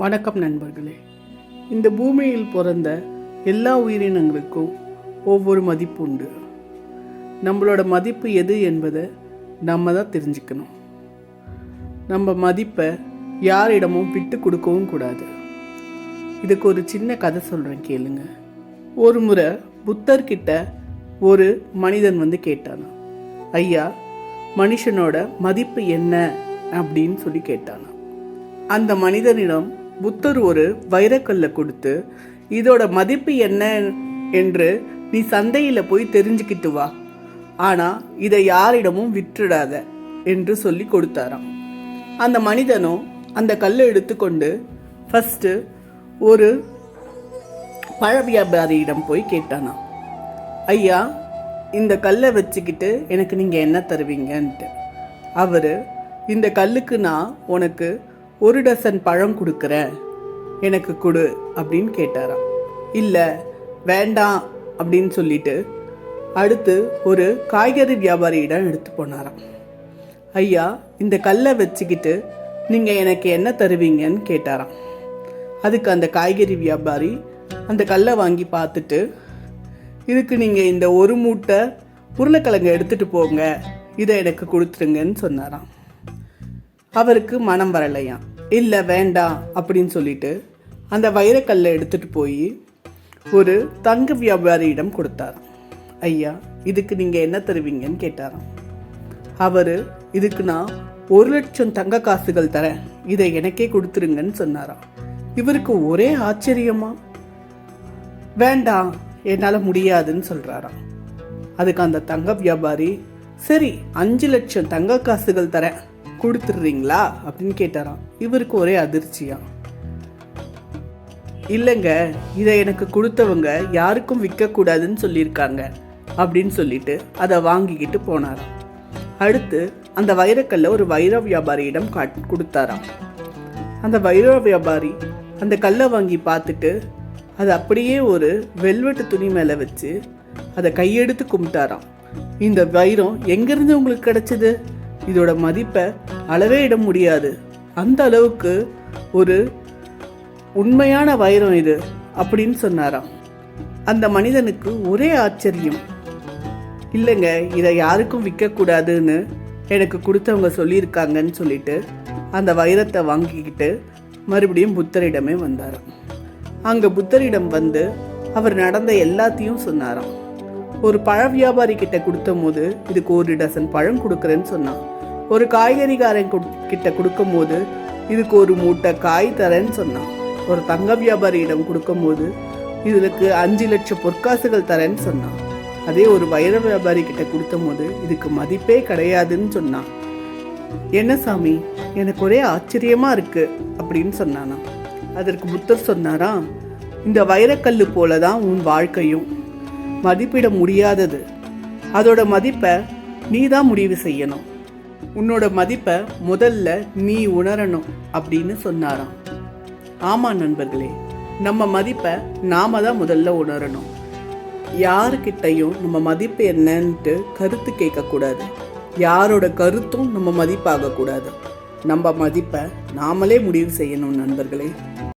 வணக்கம் நண்பர்களே. இந்த பூமியில் பிறந்த எல்லா உயிரினங்களுக்கும் ஒவ்வொரு மதிப்பு உண்டு. நம்மளோட மதிப்பு எது என்பதை நம்ம தான் தெரிஞ்சுக்கணும். நம்ம மதிப்பை யாரிடமும் விட்டு கொடுக்கவும் கூடாது. இதுக்கு ஒரு சின்ன கதை சொல்கிறேன், கேளுங்க. ஒரு முறை புத்தர்கிட்ட ஒரு மனிதன் வந்து கேட்டானா, ஐயா, மனுஷனோட மதிப்பு என்ன அப்படின்னு சொல்லி கேட்டானா. அந்த மனிதனிடம் புத்தர் ஒரு வைரக்கல்லை கொடுத்து, இதோட மதிப்பு என்ன என்று நீ சந்தையில் போய் தெரிஞ்சுக்கிட்டு வா, ஆனால் இதை யாரிடமும் விட்டுடாத என்று சொல்லி கொடுத்தாராம். அந்த மனிதனும் அந்த கல்லை எடுத்துக்கொண்டு ஃபஸ்ட்டு ஒரு பழ வியாபாரியிடம் போய் கேட்டானா, ஐயா, இந்த கல்லை வச்சுக்கிட்டு எனக்கு நீங்கள் என்ன தருவீங்கன்ட்டு. அவர், இந்த கல்லுக்கு நான் உனக்கு 1 டசன் பழம் கொடுக்குறேன், எனக்கு கொடு அப்படின்னு கேட்டாராம். இல்லை, வேண்டாம் அப்படின்னு சொல்லிட்டு அடுத்து ஒரு காய்கறி வியாபாரியிடம் எடுத்து போனாராம். ஐயா, இந்த கல்லை வச்சுக்கிட்டு நீங்கள் எனக்கு என்ன தருவீங்கன்னு கேட்டாராம். அதுக்கு அந்த காய்கறி வியாபாரி அந்த கல்லை வாங்கி பார்த்துட்டு, இதுக்கு நீங்கள் இந்த 1 மூட்டை உருளைக்கிழங்கு எடுத்துகிட்டு போங்க, இதை எனக்கு கொடுத்துருங்கன்னு சொன்னாராம். அவருக்கு மனம் வரலையாம். இல்லை, வேண்டாம் அப்படின்னு சொல்லிட்டு அந்த வைரக்கல்லை எடுத்துகிட்டு போய் ஒரு தங்க வியாபாரியிடம் கொடுத்தாராம். ஐயா, இதுக்கு நீங்கள் என்ன தருவீங்கன்னு கேட்டாராம். அவர், இதுக்கு நான் 1 லட்சம் தங்க காசுகள் தரேன், இதை எனக்கே கொடுத்துருங்கன்னு சொன்னாராம். இவருக்கு ஒரே ஆச்சரியமா, வேண்டாம், என்னால் முடியாதுன்னு சொல்கிறாராம். அதுக்கு அந்த தங்க வியாபாரி, சரி, 5 லட்சம் தங்க காசுகள் தரேன், கொடுத்துட்றீங்களா அப்படின்னு கேட்டாராம். இவருக்கு ஒரே அதிர்ச்சியா. இல்லைங்க, இதை எனக்கு கொடுத்தவங்க யாருக்கும் விற்கக்கூடாதுன்னு சொல்லியிருக்காங்க அப்படின்னு சொல்லிட்டு அதை வாங்கிக்கிட்டு போனாராம். அடுத்து அந்த வைரக்கல்லை ஒரு வைர வியாபாரியிடம் கொடுத்தாராம். அந்த வைர வியாபாரி அந்த கல்லை வாங்கி பார்த்துட்டு அதை அப்படியே ஒரு வெல்வெட்டு துணி மேலே வச்சு அதை கையெடுத்து கும்பிட்டாராம். இந்த வைரம் எங்கேருந்து உங்களுக்கு கிடைச்சது? இதோட மதிப்பை அளவே இட முடியாது, அந்த அளவுக்கு ஒரு உண்மையான வைரம் இது அப்படின்னு சொன்னாராம். அந்த மனிதனுக்கு ஒரே ஆச்சரியம். இல்லைங்க, இதை யாருக்கும் விற்கக்கூடாதுன்னு எனக்கு கொடுத்தவங்க சொல்லியிருக்காங்கன்னு சொல்லிட்டு அந்த வைரத்தை வாங்கிக்கிட்டு மறுபடியும் புத்தரிடமே வந்தாராம். அங்கே புத்தரிடம் வந்து அவர் நடந்த எல்லாத்தையும் சொன்னாராம். ஒரு பழ வியாபாரி கிட்ட கொடுத்த போது இதுக்கு 1 டசன் பழம் கொடுக்குறேன்னு சொன்னான். ஒரு காய்கறிக்காரன் கிட்ட கொடுக்கும் போது இதுக்கு 1 மூட்டை காய் தரேன்னு சொன்னான். ஒரு தங்க வியாபாரியிடம் கொடுக்கும் போது இதுக்கு 5 லட்சம் பொற்காசுகள் தரேன்னு சொன்னான். அதே ஒரு வைர வியாபாரி கிட்ட கொடுத்த போது இதுக்கு மதிப்பே கிடையாதுன்னு சொன்னான். என்ன சாமி, எனக்கு ஒரே ஆச்சரியமா இருக்கு அப்படின்னு சொன்னானா. அதற்கு புத்தர் சொன்னாராம், இந்த வைரக்கல்லு போலதான் உன் வாழ்க்கையும், மதிப்பிட முடியாதது. அதோட மதிப்பை நீ தான் முடிவு செய்யணும். உன்னோட மதிப்பை முதல்ல நீ உணரணும் அப்படின்னு சொன்னாராம். ஆமா நண்பர்களே, நம்ம மதிப்பை நாம தான் முதல்ல உணரணும். யாருக்கிட்டையும் நம்ம மதிப்பு என்னன்ட்டு கருத்து கேட்கக்கூடாது. யாரோட கருத்தும் நம்ம மதிப்பாகக்கூடாது. நம்ம மதிப்பை நாமளே முடிவு செய்யணும் நண்பர்களே.